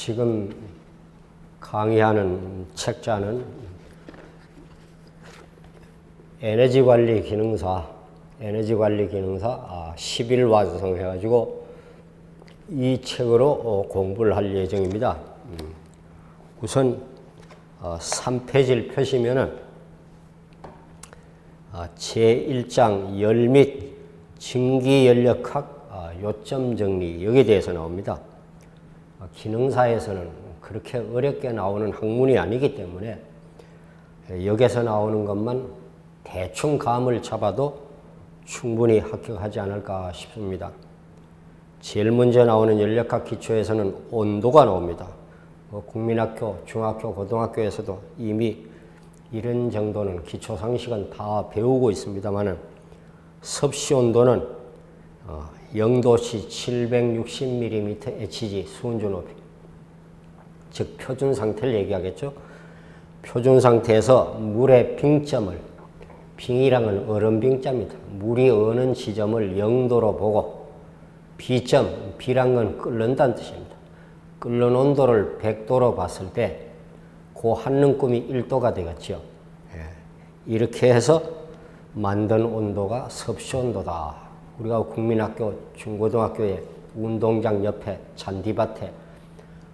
지금 강의하는 책자는 에너지관리 기능사 10일 완성해가지고 이 책으로 공부를 할 예정입니다. 우선 3페이지를 펴시면은 제1장 열 및 증기연력학 요점 정리 여기에 대해서 나옵니다. 기능사에서는 그렇게 어렵게 나오는 학문이 아니기 때문에 여기서 나오는 것만 대충 감을 잡아도 충분히 합격하지 않을까 싶습니다. 제일 먼저 나오는 연력학 기초에서는 온도가 나옵니다. 국민학교, 중학교, 고등학교에서도 이미 이런 정도는 기초 상식은 다 배우고 있습니다만은 섭씨 온도는 0도씨 760mm Hg 수온주 높이, 즉 표준 상태를 얘기하겠죠. 표준 상태에서 물의 빙점을, 빙이랑은 얼음 빙자입니다. 물이 어는 지점을 0도로 보고 B점, B란 건 끓는다는 뜻입니다. 끓는 온도를 100도로 봤을 때 그 한눈금이 1도가 되겠죠. 이렇게 해서 만든 온도가 섭씨 온도다. 우리가 국민학교, 중고등학교에 운동장 옆에 잔디밭에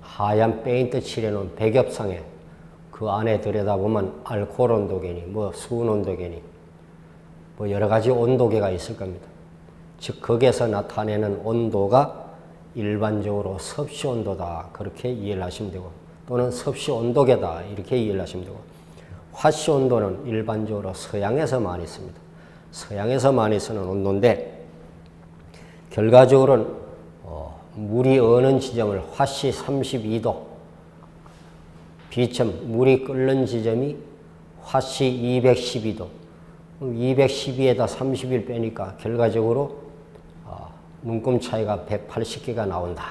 하얀 페인트 칠해놓은 백엽상에 그 안에 들여다보면 알코올 온도계니 수온 온도계니 여러 가지 온도계가 있을 겁니다. 즉 거기에서 나타내는 온도가 일반적으로 섭씨 온도다 그렇게 이해를 하시면 되고, 또는 섭씨 온도계다 이렇게 이해를 하시면 되고, 화씨 온도는 일반적으로 서양에서 많이 씁니다. 서양에서 많이 쓰는 온도인데 결과적으로는 물이 어는 지점을 화씨 32도, B점 물이 끓는 지점이 화씨 212도, 212에다 31 빼니까 결과적으로 눈금 차이가 180개가 나온다.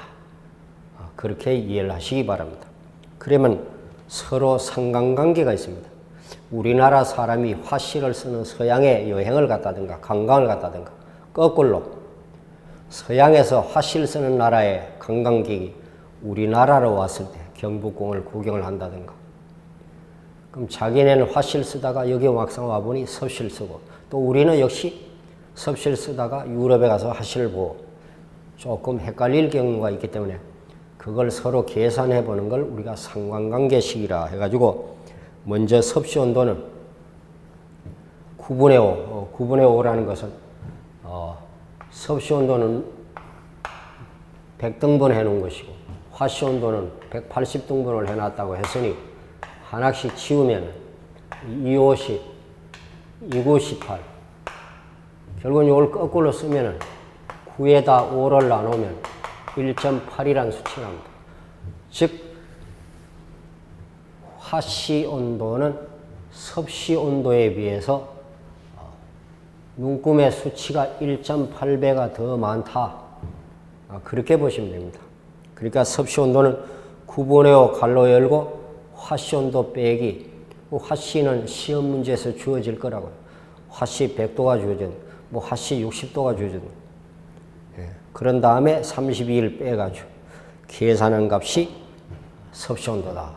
그렇게 이해를 하시기 바랍니다. 그러면 서로 상관관계가 있습니다. 우리나라 사람이 화씨를 쓰는 서양에 여행을 갔다든가 관광을 갔다든가, 거꾸로 서양에서 화씨를 쓰는 나라의 관광객이 우리나라로 왔을 때 경복궁을 구경을 한다든가, 그럼 자기네는 화씨를 쓰다가 여기 막상 와보니 섭씨를 쓰고, 또 우리는 역시 섭씨를 쓰다가 유럽에 가서 화씨를 보고 조금 헷갈릴 경우가 있기 때문에 그걸 서로 계산해 보는 걸 우리가 상관관계식이라 해가지고, 먼저 섭씨 온도는 9분의 5, 9분의 5라는 것은 섭씨 온도는 100등분 해놓은 것이고 화씨 온도는 180등분을 해놨다고 했으니 하나씩 치우면 250, 2918, 결국은 이걸 거꾸로 쓰면 9에다 5를 나누면 1.8이라는 수치가 납니다. 즉 화씨 온도는 섭씨 온도에 비해서 눈금의 수치가 1.8배가 더 많다. 그렇게 보시면 됩니다. 그러니까 섭씨 온도는 9분의 5 갈로 열고 화씨 온도 빼기, 화씨는 시험 문제에서 주어질 거라고요. 화씨 100도가 주어진, 화씨 60도가 주어진. 그런 다음에 32를 빼가지고 계산한 값이 섭씨 온도다.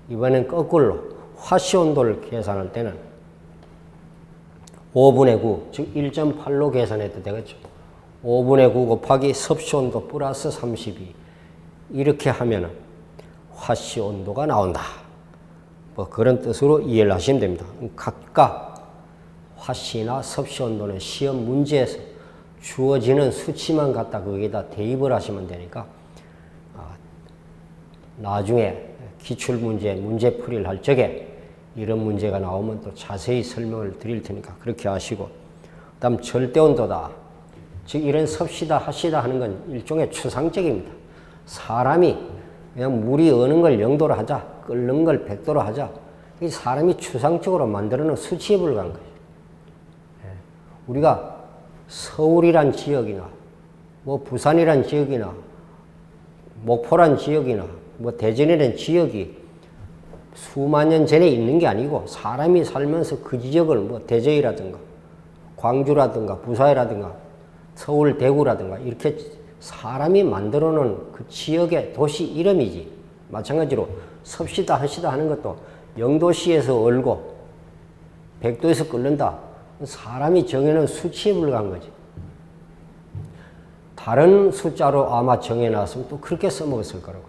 이번엔 거꾸로 화씨 온도를 계산할 때는 5분의 9, 즉 1.8로 계산해도 되겠죠. 5분의 9 곱하기 섭씨 온도 플러스 32. 이렇게 하면은 화씨 온도가 나온다. 그런 뜻으로 이해를 하시면 됩니다. 각각 화씨나 섭씨 온도는 시험 문제에서 주어지는 수치만 갖다 거기다 대입을 하시면 되니까 나중에 기출문제, 문제풀이를 할 적에 이런 문제가 나오면 또 자세히 설명을 드릴 테니까 그렇게 하시고, 그 다음 절대온도다. 즉 이런 섭씨다 화씨다 하는 건 일종의 추상적입니다. 사람이 그냥 물이 어는 걸 0도로 하자, 끓는 걸 100도로 하자, 이 사람이 추상적으로 만들어놓은 수치에 불과한 거죠. 우리가 서울이란 지역이나 부산이란 지역이나 목포란 지역이나 대전이란 지역이 수만 년 전에 있는 게 아니고 사람이 살면서 그 지역을 대전이라든가 광주라든가 부산이라든가 서울 대구라든가 이렇게 사람이 만들어 놓은 그 지역의 도시 이름이지, 마찬가지로 섭시다 하시다 하는 것도 0도씨에서 얼고 100도에서 끓는다. 사람이 정해놓은 수치에 불과한 거지. 다른 숫자로 아마 정해놨으면 또 그렇게 써먹었을 거라고.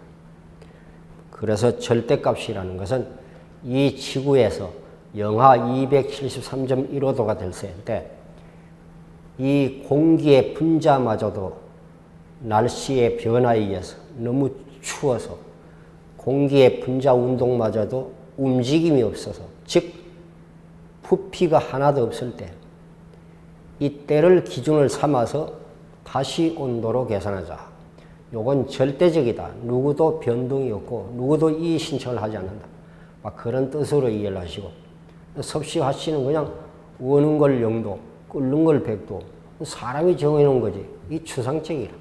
그래서 절대값이라는 것은 이 지구에서 영하 273.15도가 될 때 이 공기의 분자마저도 날씨의 변화에 의해서 너무 추워서 공기의 분자 운동마저도 움직임이 없어서, 즉 부피가 하나도 없을 때 이때를 기준을 삼아서 다시 온도로 계산하자. 요건 절대적이다. 누구도 변동이 없고 누구도 이의 신청을 하지 않는다. 막 그런 뜻으로 이해를 하시고, 섭씨화씨는 그냥 오는 걸 0도, 끓는 걸 100도, 사람이 정해놓은 거지. 이 추상적이라.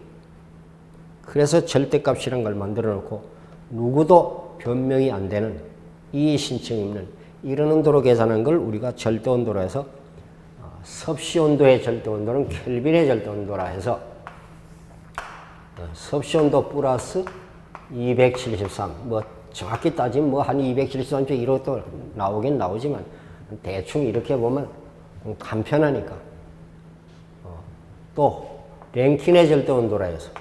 그래서 절대값이라는 걸 만들어 놓고 누구도 변명이 안 되는, 이의 신청이 없는 이런 온도로 계산한 걸 우리가 절대온도로 해서, 섭씨온도의 절대온도는 켈빈의 절대온도라 해서 섭씨온도 플러스 273, 뭐 정확히 따지면 뭐 한 273.15도 나오긴 나오지만 대충 이렇게 보면 간편하니까. 또 랭킨의 절대온도라 해서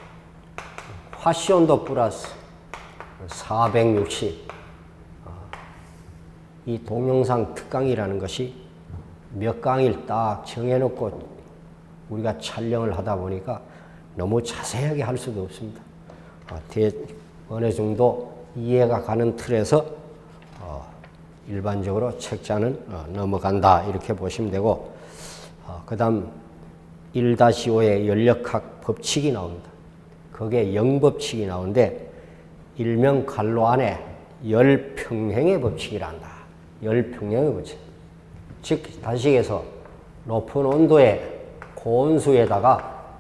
화씨온도 플러스 460, 이 동영상 특강이라는 것이 몇 강일 딱 정해놓고 우리가 촬영을 하다 보니까 너무 자세하게 할 수도 없습니다. 어느 정도 이해가 가는 틀에서 일반적으로 책자는 넘어간다 이렇게 보시면 되고, 그 다음 1-5의 연력학 법칙이 나옵니다. 거기에 영법칙이 나오는데 일명 갈로 안에 열평행의 법칙이라 한다. 열평행의 법칙. 즉 다시 얘기해서 높은 온도의 고온수에다가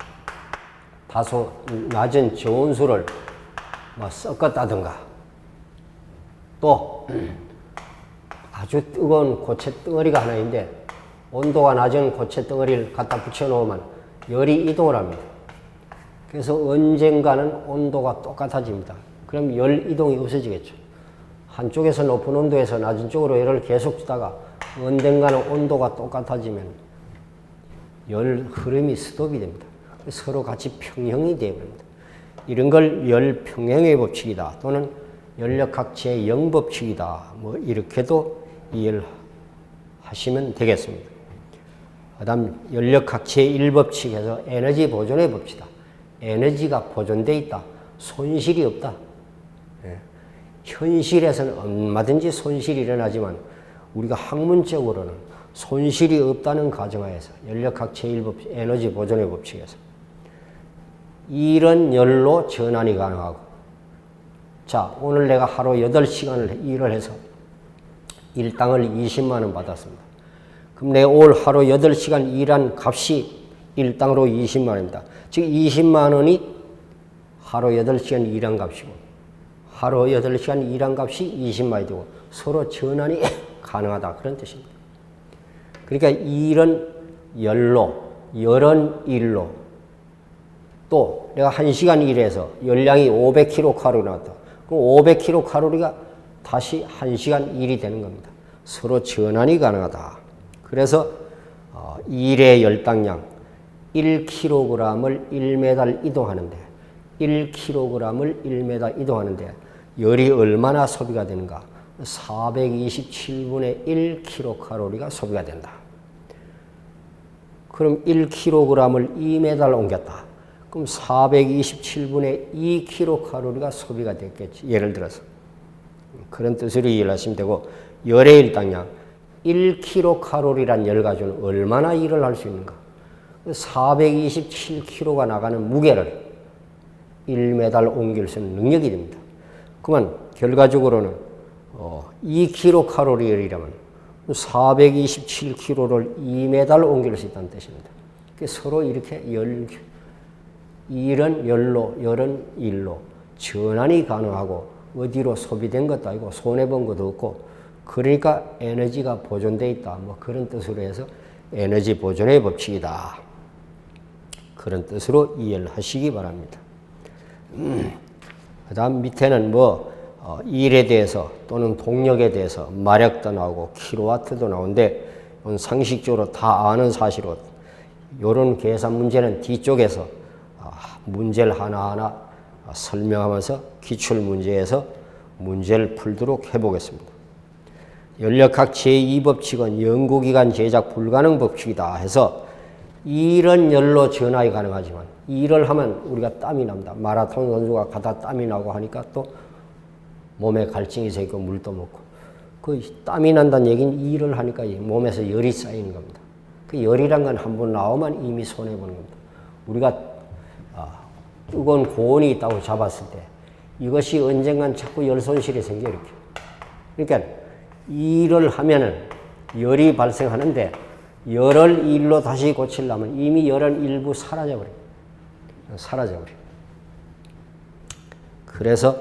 다소 낮은 저온수를 뭐 섞었다든가, 또 아주 뜨거운 고체 덩어리가 하나 있는데 온도가 낮은 고체 덩어리를 갖다 붙여놓으면 열이 이동을 합니다. 그래서 언젠가는 온도가 똑같아집니다. 그럼 열 이동이 없어지겠죠. 한쪽에서 높은 온도에서 낮은 쪽으로 열을 계속 주다가 언젠가는 온도가 똑같아지면 열 흐름이 스톱이 됩니다. 서로 같이 평형이 되어버립니다. 이런 걸 열평행의 법칙이다, 또는 연력학 제0법칙이다, 뭐 이렇게도 이해를 하시면 되겠습니다. 그 다음 연력학 제1법칙에서 에너지 보존의 법칙이다. 에너지가 보존되어 있다. 손실이 없다. 현실에서는 얼마든지 손실이 일어나지만 우리가 학문적으로는 손실이 없다는 가정하에서 연력학 제1법칙, 에너지 보존의 법칙에서 이런 열로 전환이 가능하고, 자, 오늘 내가 하루 8시간을 일을 해서 일당을 20만 원 받았습니다. 그럼 내가 올 하루 8시간 일한 값이 일당으로 20만 원입니다. 즉 20만 원이 하루 8시간 일한 값이고 하루 8시간 일한 값이 20만 원이 되고 서로 전환이 가능하다, 그런 뜻입니다. 그러니까 이런 열로, 열은 일로, 또 내가 1시간 일해서 열량이 500kcal 나왔다. 그럼 500kcal가 다시 1시간 일이 되는 겁니다. 서로 전환이 가능하다. 그래서 일의 열당량 1kg을 1m 이동하는데 1kg을 1m 이동하는데 열이 얼마나 소비가 되는가? 427분의 1kcal가 소비가 된다. 그럼 1kg을 2m를 옮겼다. 그럼 427분의 2kcal가 소비가 됐겠지. 예를 들어서. 그런 뜻으로 이해를 하시면 되고, 열의 일당량 1kcal란 열 가지고는 얼마나 일을 할 수 있는가? 427kg가 나가는 무게를 1m를 옮길 수 있는 능력이 됩니다. 그러면 결과적으로는 2kcal이라면 427kg를 2m를 옮길 수 있다는 뜻입니다. 서로 이렇게 일은 열로, 열은 일로 전환이 가능하고 어디로 소비된 것도 아니고 손해본 것도 없고, 그러니까 에너지가 보존되어 있다, 뭐 그런 뜻으로 해서 에너지 보존의 법칙이다, 그런 뜻으로 이해를 하시기 바랍니다. 그 다음 밑에는 일에 대해서 또는 동력에 대해서 마력도 나오고 킬로와트도 나오는데 상식적으로 다 아는 사실로 이런 계산 문제는 뒤쪽에서 문제를 하나하나 설명하면서 기출 문제에서 문제를 풀도록 해보겠습니다. 연력학 제2법칙은 연구기간 제작 불가능 법칙이다 해서 이런 열로 전하기 가능하지만 일을 하면 우리가 땀이 납니다. 마라톤 선수가 가다 땀이 나고 하니까 또 몸에 갈증이 생기고 물도 먹고 그 땀이 난다는 얘기는 일을 하니까 몸에서 열이 쌓이는 겁니다. 그 열이란 건 한 번 나오면 이미 손해보는 겁니다. 우리가 뜨거운 고온이 있다고 잡았을 때 이것이 언젠간 자꾸 열 손실이 생겨 이렇게. 그러니까 일을 하면은 열이 발생하는데 열을 일로 다시 고치려면 이미 열은 일부 사라져버려요. 사라져버려요. 그래서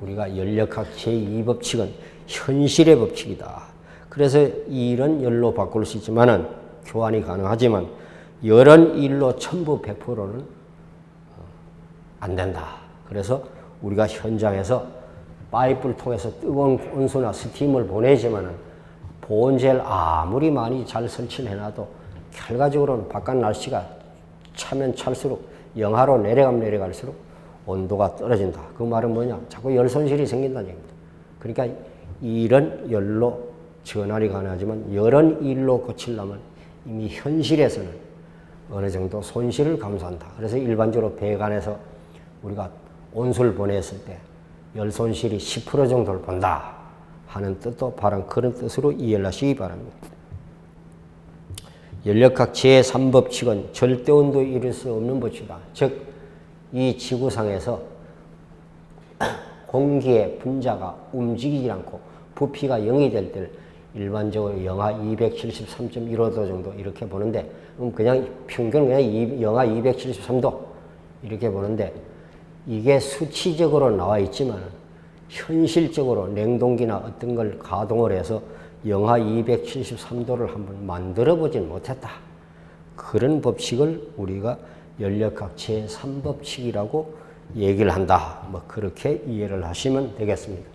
우리가 연력학 제2법칙은 현실의 법칙이다. 그래서 일은 열로 바꿀 수 있지만은 교환이 가능하지만 열은 일로 전부 100%는 안 된다. 그래서 우리가 현장에서 파이프를 통해서 뜨거운 온수나 스팀을 보내지만은 보온젤 아무리 많이 잘 설치를 해놔도 결과적으로는 바깥 날씨가 차면 찰수록 영하로 내려가면 내려갈수록 온도가 떨어진다. 그 말은 뭐냐? 자꾸 열 손실이 생긴다는 얘기입니다. 그러니까 일은 열로 전환이 가능하지만 열은 일로 고치려면 이미 현실에서는 어느 정도 손실을 감수한다. 그래서 일반적으로 배관에서 우리가 온수를 보냈을 때 열 손실이 10% 정도를 본다 하는 뜻도 바로 그런 뜻으로 이해를 하시기 바랍니다. 연력학 제3법칙은 절대온도에 이를 수 없는 법칙이다. 즉, 이 지구상에서 공기의 분자가 움직이지 않고 부피가 0이 될 때 일반적으로 영하 273.15도 정도 이렇게 보는데 그냥 평균 그냥 영하 273도 이렇게 보는데 이게 수치적으로 나와 있지만 현실적으로 냉동기나 어떤 걸 가동을 해서 영하 273도를 한번 만들어 보진 못했다. 그런 법칙을 우리가 연력학 제3법칙이라고 얘기를 한다. 뭐 그렇게 이해를 하시면 되겠습니다.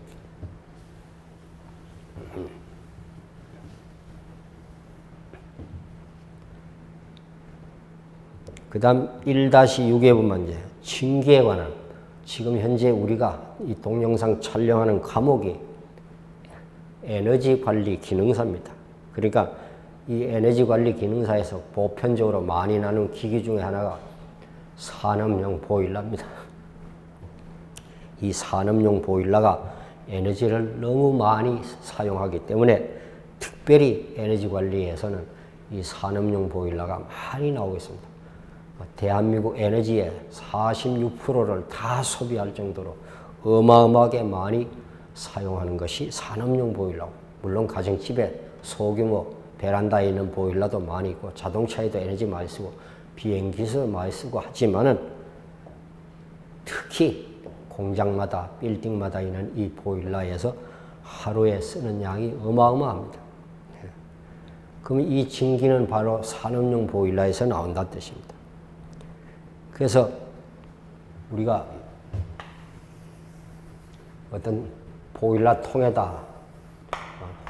그 다음 1-6에 보면 이제 징계에 관한 지금 현재 우리가 이 동영상 촬영하는 과목이 에너지 관리 기능사입니다. 그러니까 이 에너지 관리 기능사에서 보편적으로 많이 나누는 기기 중에 하나가 산업용 보일러입니다. 이 산업용 보일러가 에너지를 너무 많이 사용하기 때문에 특별히 에너지 관리에서는 이 산업용 보일러가 많이 나오고 있습니다. 대한민국 에너지의 46%를 다 소비할 정도로 어마어마하게 많이 사용하는 것이 산업용 보일러고, 물론 가정집에 소규모 베란다에 있는 보일러도 많이 있고 자동차에도 에너지 많이 쓰고 비행기에서 많이 쓰고 하지만은 특히 공장마다 빌딩마다 있는 이 보일러에서 하루에 쓰는 양이 어마어마합니다. 그러면 이 증기는 바로 산업용 보일러에서 나온다는 뜻입니다. 그래서 우리가 어떤 보일러 통에다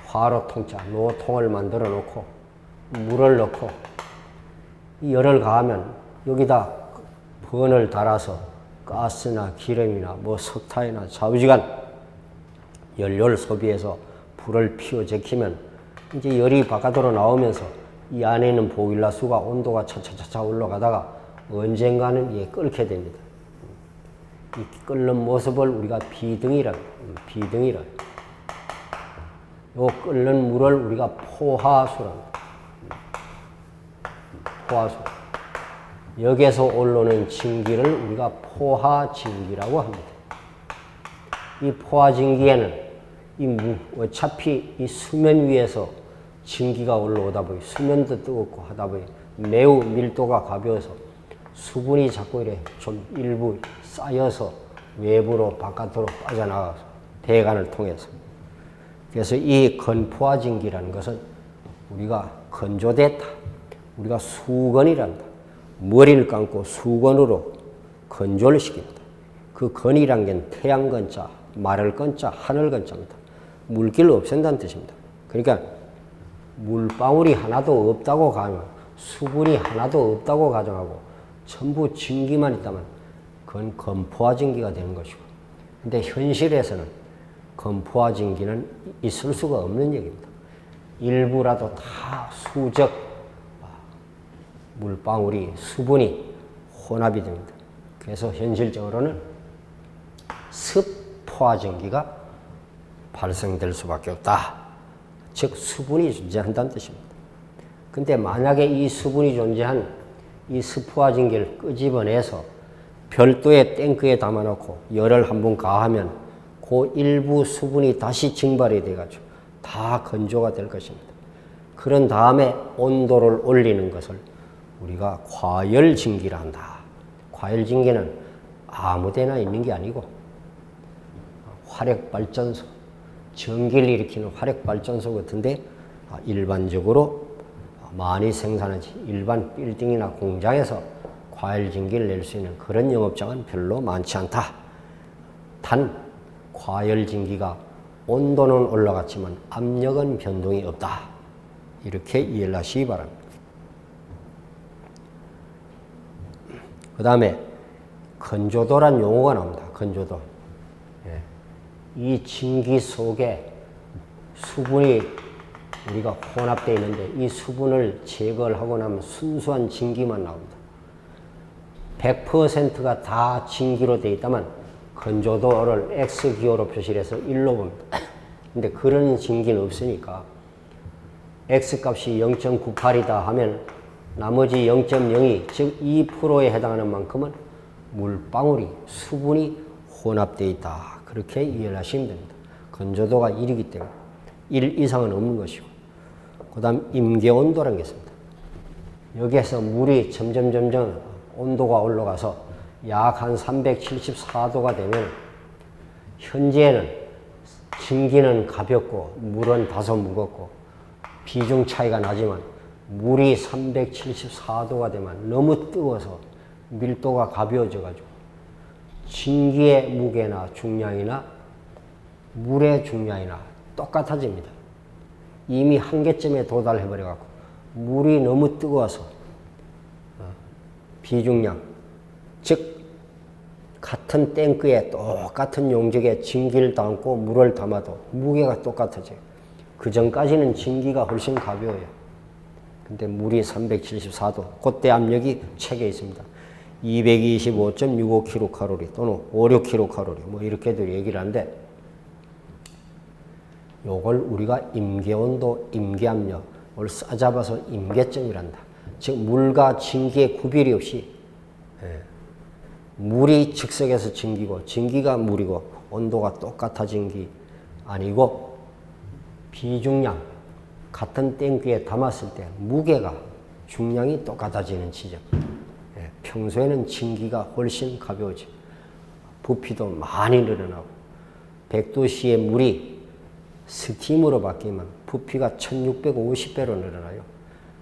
화로통짜, 노통을 만들어 놓고 물을 넣고 열을 가하면 여기다 번을 달아서 가스나 기름이나 뭐 석탄이나 좌우지간 연료를 소비해서 불을 피워 제키면 이제 열이 바깥으로 나오면서 이 안에 있는 보일러 수가 온도가 차차차차 올라가다가 언젠가는 이게 끓게 됩니다. 이 끓는 모습을 우리가 비등이라 비등이라. 요 끓는 물을 우리가 포화수랍니다. 포화수. 여기에서 올라오는 증기를 우리가 포화증기라고 합니다. 이 포화증기에는 어차피 이 수면 위에서 증기가 올라오다 보니 수면도 뜨겁고 하다 보니 매우 밀도가 가벼워서 수분이 자꾸 이래 좀 일부 쌓여서 외부로 바깥으로 빠져나가서 배관을 통해서. 그래서 이 건포화증기라는 것은 우리가 건조됐다. 우리가 수건이란다. 머리를 감고 수건으로 건조를 시킵니다. 그 건이란 게 태양 건자, 마를 건자, 하늘 건자입니다. 물기를 없앤다는 뜻입니다. 그러니까 물방울이 하나도 없다고 가면, 수분이 하나도 없다고 가정하고 전부 증기만 있다면 그건 건포화 증기가 되는 것이고, 근데 현실에서는 건포화 증기는 있을 수가 없는 얘기입니다. 일부라도 다 수적 물방울이, 수분이 혼합이 됩니다. 그래서 현실적으로는 습포화 증기가 발생될 수밖에 없다. 즉 수분이 존재한다는 뜻입니다. 근데 만약에 이 수분이 존재한 이 습포화 증기를 끄집어내서 별도의 탱크에 담아놓고 열을 한번 가하면 그 일부 수분이 다시 증발이 돼가지고 다 건조가 될 것입니다. 그런 다음에 온도를 올리는 것을 우리가 과열증기라 한다. 과열증기는 아무데나 있는 게 아니고 화력발전소, 전기를 일으키는 화력발전소 같은데 일반적으로 많이 생산하지, 일반 빌딩이나 공장에서 과열증기를 낼 수 있는 그런 영업장은 별로 많지 않다. 단 과열증기가 온도는 올라갔지만 압력은 변동이 없다. 이렇게 이해를 하시기 바랍니다. 그 다음에 건조도란 용어가 나옵니다. 건조도. 이 증기 속에 수분이 우리가 혼합되어 있는데 이 수분을 제거를 하고 나면 순수한 증기만 나옵니다. 100%가 다 증기로 되어 있다면 건조도를 X기호로 표시를 해서 1로 봅니다. 근데 그런 증기는 없으니까 X값이 0.98이다 하면 나머지 0.02, 즉 2%에 해당하는 만큼은 물방울이, 수분이 혼합되어 있다. 그렇게 이해를 하시면 됩니다. 건조도가 1이기 때문에 1 이상은 없는 것이고, 그 다음 임계온도라는 게 있습니다. 여기에서 물이 점점 온도가 올라가서 약 한 374도가 되면 현재는 증기는 가볍고 물은 다소 무겁고 비중 차이가 나지만 물이 374도가 되면 너무 뜨거워서 밀도가 가벼워져 가지고 증기의 무게나 중량이나 물의 중량이나 똑같아집니다. 이미 한계점에 도달해 버려 갖고 물이 너무 뜨거워서 비중량, 즉 같은 탱크에 똑같은 용적에 증기를 담고 물을 담아도 무게가 똑같아져요. 그 전까지는 증기가 훨씬 가벼워요. 근데 물이 374도, 그때 압력이 책에 있습니다. 225.65kcal 또는 56kcal 뭐 이렇게들 얘기를 하는데, 요걸 우리가 임계온도, 임계압력을 싸잡아서 임계점이란다. 즉 물과 증기의 구별이 없이 물이 즉석에서 증기고 증기가 물이고 온도가 똑같아진 게 아니고 비중량, 같은 탱크에 담았을 때 무게가, 중량이 똑같아지는 지점. 평소에는 증기가 훨씬 가벼워지고 부피도 많이 늘어나고 100도씨의 물이 스팀으로 바뀌면 부피가 1650배로 늘어나요.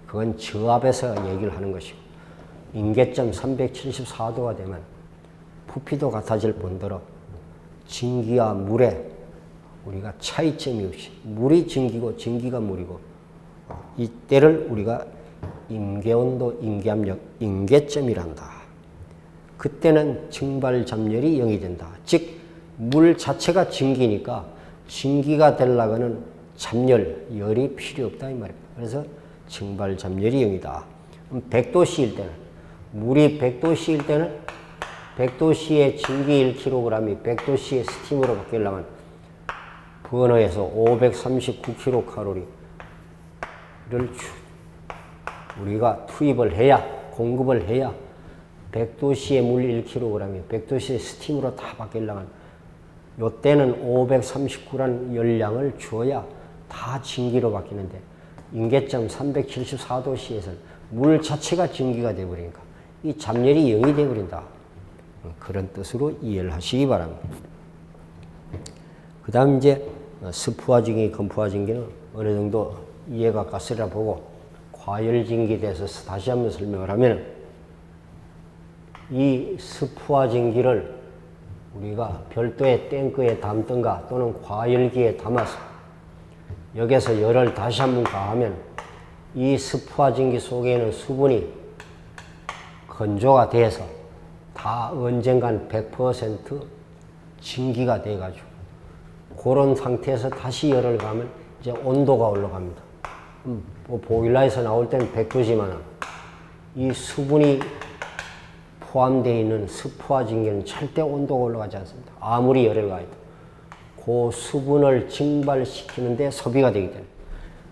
그건 저압에서 얘기를 하는 것이고, 임계점 374도가 되면 부피도 같아질 뿐더러 증기와 물에 우리가 차이점이 없이 물이 증기고 증기가 물이고, 이때를 우리가 임계온도, 임계압력, 임계점이란다. 그때는 증발잡열이 0이 된다. 즉 물 자체가 증기니까 증기가 되려고는 잡열, 열이 필요 없다 이 말입니다. 그래서 증발잡열이 0이다. 100도씨일 때는, 물이 100도씨일 때는 100도씨의 증기 1kg이 100도씨의 스팀으로 바뀌려면 버너에서 539kcal를 우리가 투입을 해야, 공급을 해야 100도씨의 물 1kg이 100도씨의 스팀으로 다 바뀌려면 요때는 539라는 열량을 주어야 다 증기로 바뀌는데, 임계점 374도씨에서는 물 자체가 증기가 되어버리니까 이 잡열이 0이 되어버린다. 그런 뜻으로 이해를 하시기 바랍니다. 그 다음 이제 습포화 증기, 건포화 증기는 어느 정도 이해가 갔으리라 보고, 과열증기에 대해서 다시 한번 설명을 하면, 이 습포화 증기를 우리가 별도의 탱크에 담든가 또는 과열기에 담아서 여기서 열을 다시 한번 가하면 이 스푸화 증기 속에 있는 수분이 건조가 돼서 다 언젠간 100% 증기가 돼가지고 그런 상태에서 다시 열을 가면 이제 온도가 올라갑니다. 뭐 보일러에서 나올 때는 100도지만 이 수분이 포함되어 있는 스푸화 증기는 절대 온도가 올라가지 않습니다. 아무리 열을 가해도. 그 수분을 증발시키는데 소비가 되기 때문에.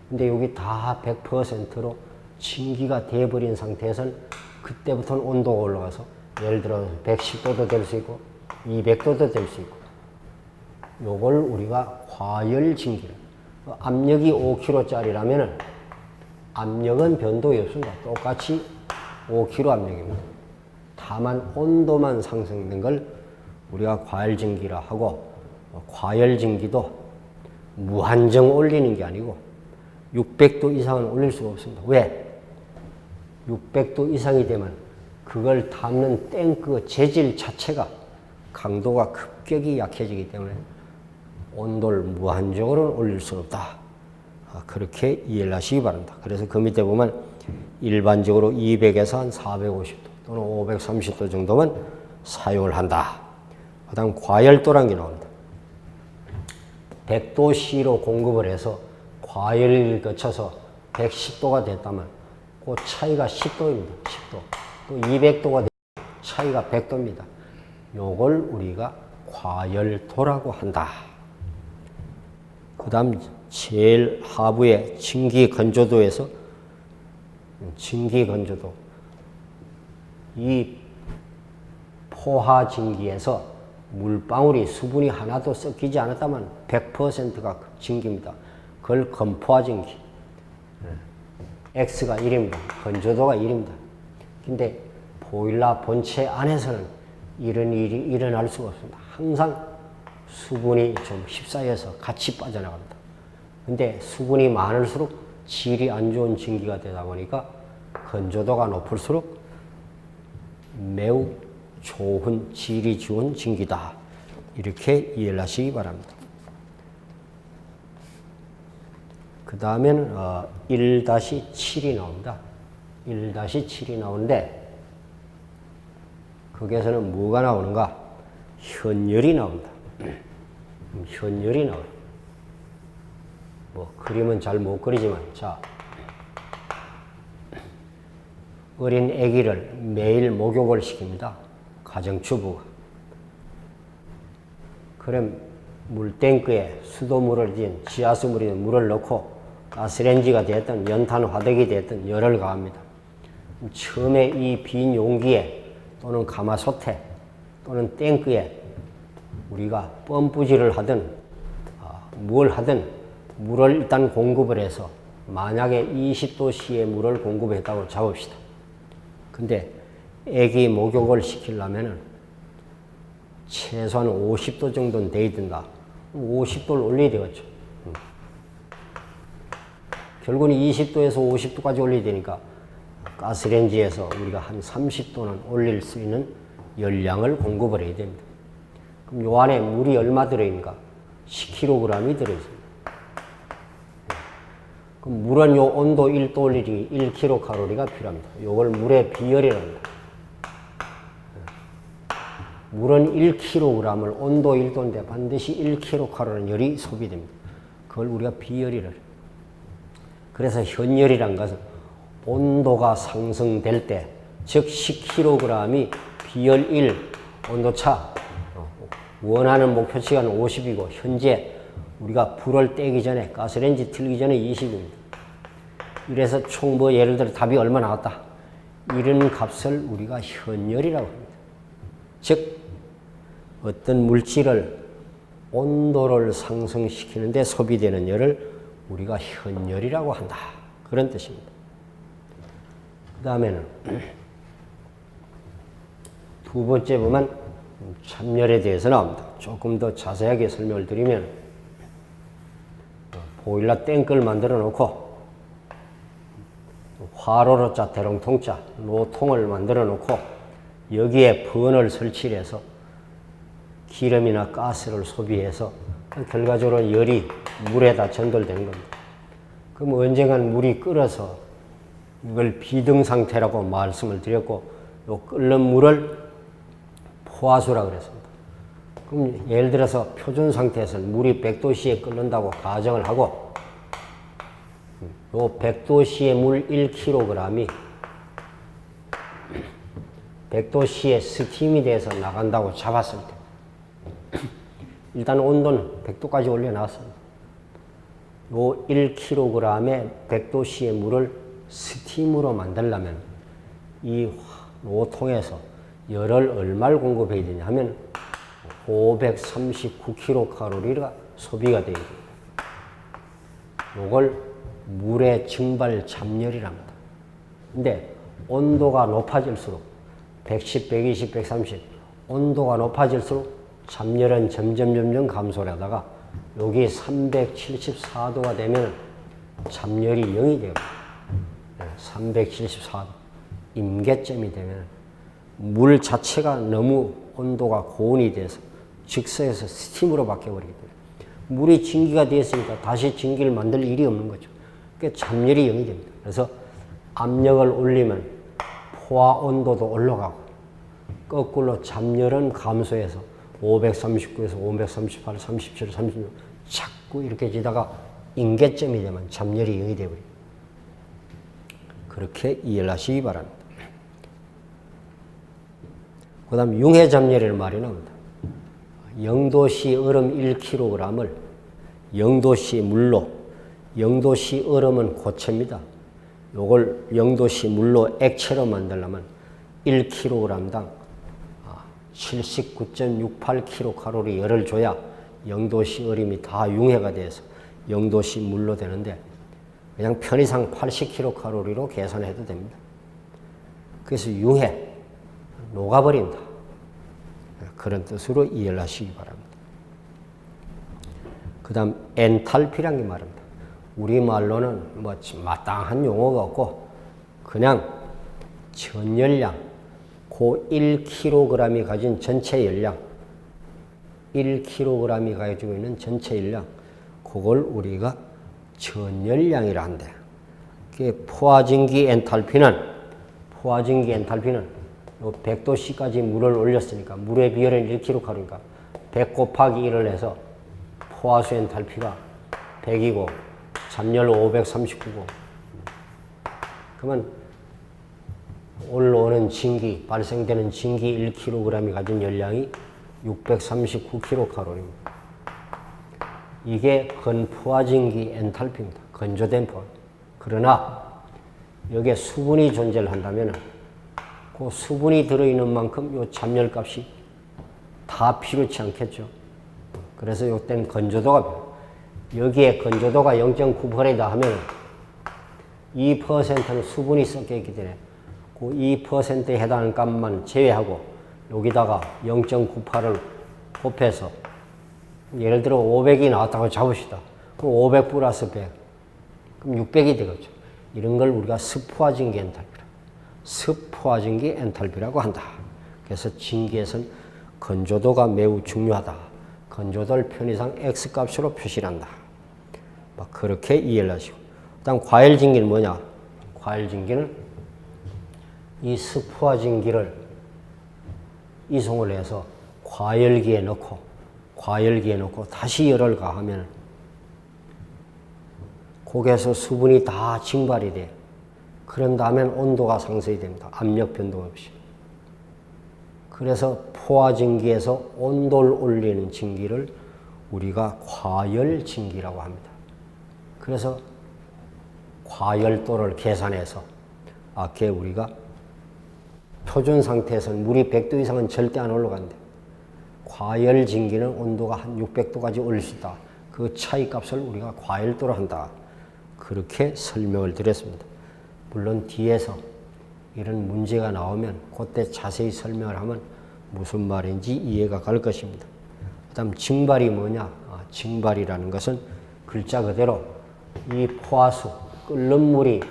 근데 여기 다 100%로 증기가 돼버린 상태에서는 그때부터는 온도가 올라가서 예를 들어 110도도 될 수 있고 200도도 될 수 있고 요걸 우리가 과열 증기를 압력이 5kg짜리라면은 압력은 변동이 없습니다. 똑같이 5kg 압력입니다. 다만 온도만 상승된 걸 우리가 과열 증기라 하고 과열 증기도 무한정 올리는 게 아니고 600도 이상은 올릴 수가 없습니다. 왜? 600도 이상이 되면 그걸 담는 탱크 재질 자체가 강도가 급격히 약해지기 때문에 온도를 무한적으로 올릴 수는 없다. 그렇게 이해를 하시기 바랍니다. 그래서 그 밑에 보면 일반적으로 200에서 한 450도 또는 530도 정도만 사용을 한다. 그 다음 과열도라는 게 나옵니다. 100도C로 공급을 해서 과열을 거쳐서 110도가 됐다면 그 차이가 10도입니다. 10도. 또 200도가 되면 차이가 100도입니다. 요걸 우리가 과열도라고 한다. 그 다음 제일 하부의 증기 건조도에서 증기 건조도 이 포화 증기에서 물방울이 수분이 하나도 섞이지 않았다면 100%가 증기입니다. 그걸 건포화 증기. X가 1입니다. 건조도가 1입니다. 근데 보일러 본체 안에서는 이런 일이 일어날 수가 없습니다. 항상 수분이 좀 휩싸여서 같이 빠져나갑니다. 근데 수분이 많을수록 질이 안 좋은 증기가 되다 보니까 건조도가 높을수록 매우 좋은 질이 좋은 증기다. 이렇게 이해를 하시기 바랍니다. 그 다음에는 1-7이 나옵니다. 1-7이 나오는데 거기에서는 뭐가 나오는가? 현열이 나옵니다. 현열이 나와요. 뭐 그림은 잘 못 그리지만 자 어린 아기를 매일 목욕을 시킵니다. 가정주부가. 그럼 물탱크에 수돗물을 지하수물이든 물을 넣고 가스레인지가 됐든 연탄 화덕이 됐든 열을 가합니다. 처음에 이 빈 용기에 또는 가마솥에 또는 탱크에 우리가 펌프질을 하든 뭘 하든 물을 일단 공급을 해서 만약에 20도씨의 물을 공급했다고 잡읍시다. 근데 애기 목욕을 시키려면은 최소한 50도 정도는 돼야 된다. 50도를 올려야 되겠죠. 결국은 20도에서 50도까지 올려야 되니까 가스레인지에서 우리가 한 30도는 올릴 수 있는 열량을 공급을 해야 됩니다. 그럼 요 안에 물이 얼마 들어있는가? 10kg이 들어있습니다. 그럼 물은 요 온도 1도 올리기 1kcal가 필요합니다. 요걸 물의 비열이라고 합니다. 물은 1kg을 온도 1도인데 반드시 1kcal 열이 소비됩니다. 그걸 우리가 비열이라 해요. 그래서 현열이란 것은 온도가 상승될 때, 즉 10kg이 비열 1 온도차, 원하는 목표치가 50이고 현재 우리가 불을 떼기 전에 가스레인지 틀기 전에 20입니다. 이래서 총 뭐 예를 들어 답이 얼마 나왔다. 이런 값을 우리가 현열이라고 합니다. 즉 어떤 물질을 온도를 상승시키는데 소비되는 열을 우리가 현열이라고 한다. 그런 뜻입니다. 그 다음에는 두 번째 보면 참열에 대해서 나옵니다. 조금 더 자세하게 설명을 드리면 보일러 탱크를 만들어 놓고 화로로자 대롱통자 노통을 만들어 놓고 여기에 번을 설치를 해서 기름이나 가스를 소비해서 결과적으로 열이 물에다 전달되는 겁니다. 그럼 언젠간 물이 끓어서 이걸 비등 상태라고 말씀을 드렸고, 요 끓는 물을 포화수라 그랬습니다. 그럼 예를 들어서 표준 상태에서는 물이 100도씨에 끓는다고 가정을 하고, 요 100도씨의 물 1kg이 100도씨에 스팀이 돼서 나간다고 잡았을 때, 일단 온도는 100도까지 올려놨습니다. 요 1kg의 100도씨의 물을 스팀으로 만들려면 이 노통에서 열을 얼마를 공급해야 되냐 하면 539kcal가 소비가 되어야 됩니다. 요걸 물의 증발 잠열이랍니다. 근데 온도가 높아질수록 110, 120, 130 온도가 높아질수록 잠열은 점점 감소를 하다가 여기 374도가 되면 잠열이 0이 되고 374도 임계점이 되면 물 자체가 너무 온도가 고온이 돼서 즉석에서 스팀으로 바뀌어버리기 때문에 물이 증기가 되었으니까 다시 증기를 만들 일이 없는 거죠. 그러니까 잠열이 0이 됩니다. 그래서 압력을 올리면 포화 온도도 올라가고 거꾸로 잠열은 감소해서 539에서 538, 37, 36 자꾸 이렇게 지다가 임계점이 되면 잠열이 0이 되어버립니다. 그렇게 이해를 하시기 바랍니다. 그 다음 융해잠열이라는 말이 나옵니다. 0도씨 얼음 1kg을 0도씨 물로, 0도씨 얼음은 고체입니다. 요걸 0도씨 물로 액체로 만들려면 1kg당 79.68kcal 열을 줘야 0도씨 얼음이 다 융해가 돼서 0도씨 물로 되는데 그냥 편의상 80kcal로 계산해도 됩니다. 그래서 융해, 녹아버린다. 그런 뜻으로 이해를 하시기 바랍니다. 그 다음 엔탈피라는 게 말입니다. 우리말로는 뭐 마땅한 용어가 없고 그냥 전열량, 그 1kg이 가진 전체 열량, 1kg이 가지고 있는 전체 열량, 그걸 우리가 전열량이라 한대. 포화증기 엔탈피는 100도씨까지 물을 올렸으니까 물의 비율은 1kcal니까 100 곱하기 1을 해서 포화수 엔탈피가 100이고 잠열 539고 그러면 올라오는 증기, 발생되는 증기 1kg이 가진 열량이 639kcal입니다. 이게 건포화증기 엔탈피입니다. 건조된 포화. 그러나 여기에 수분이 존재를 한다면 그 수분이 들어있는 만큼 요 잠열값이 다 필요치 않겠죠. 그래서 요때는 건조도가 필요해요. 여기에 건조도가 0.9%다 하면 2%는 수분이 섞여 있기 때문에 그 2%에 해당하는 값만 제외하고 여기다가 0.98을 곱해서 예를 들어 500이 나왔다고 잡읍시다. 그럼 500 플러스 100. 그럼 600이 되겠죠. 이런 걸 우리가 습포화증기 엔탈피라. 습포화증기 엔탈피라고 한다. 그래서 증기에서는 건조도가 매우 중요하다. 건조도를 편의상 X값으로 표시를 한다. 막 그렇게 이해를 하시고. 그다음 과열증기는 뭐냐? 과열증기는 이 습포화증기를 이송을 해서 과열기에 넣고 다시 열을 가하면 거기에서 수분이 다 증발이 돼. 그런 다음엔 온도가 상승이 됩니다. 압력 변동 없이. 그래서 포화증기에서 온도를 올리는 증기를 우리가 과열증기라고 합니다. 그래서 과열도를 계산해서 아까 우리가 표준 상태에서는 물이 100도 이상은 절대 안 올라간대. 과열증기는 온도가 한 600도까지 올릴 수 있다. 그 차이 값을 우리가 과열도로 한다. 그렇게 설명을 드렸습니다. 물론 뒤에서 이런 문제가 나오면 그때 자세히 설명을 하면 무슨 말인지 이해가 갈 것입니다. 그 다음 증발이 뭐냐? 증발이라는 것은 글자 그대로 이 포화수, 끓는 물이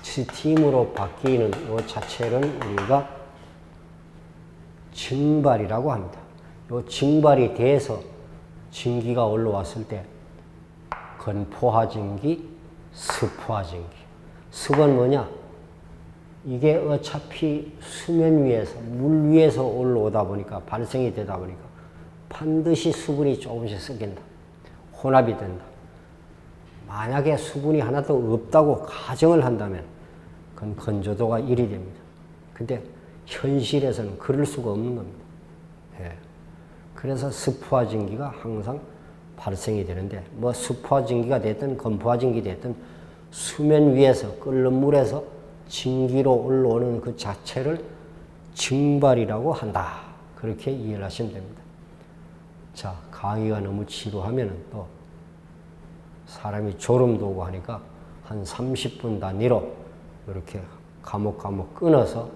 스팀으로 바뀌는 이 자체를 우리가 증발이라고 합니다. 요 증발이 돼서 증기가 올라왔을 때 건포화증기, 습화증기. 습은 뭐냐? 이게 어차피 수면 위에서, 물 위에서 올라오다 보니까, 발생이 되다 보니까 반드시 수분이 조금씩 섞인다. 혼합이 된다. 만약에 수분이 하나도 없다고 가정을 한다면 그건 건조도가 1이 됩니다. 근데 현실에서는 그럴 수가 없는 겁니다. 예. 그래서 습화증기가 항상 발생이 되는데, 뭐 습화증기가 됐든 건포화증기 됐든 수면 위에서 끓는 물에서 증기로 올라오는 그 자체를 증발이라고 한다. 그렇게 이해를 하시면 됩니다. 자, 강의가 너무 지루하면 또 사람이 졸음도 오고 하니까 한 30분 단위로 이렇게 과목 끊어서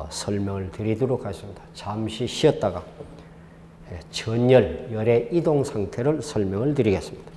설명을 드리도록 하겠습니다. 잠시 쉬었다가 전열, 열의 이동 상태를 설명을 드리겠습니다.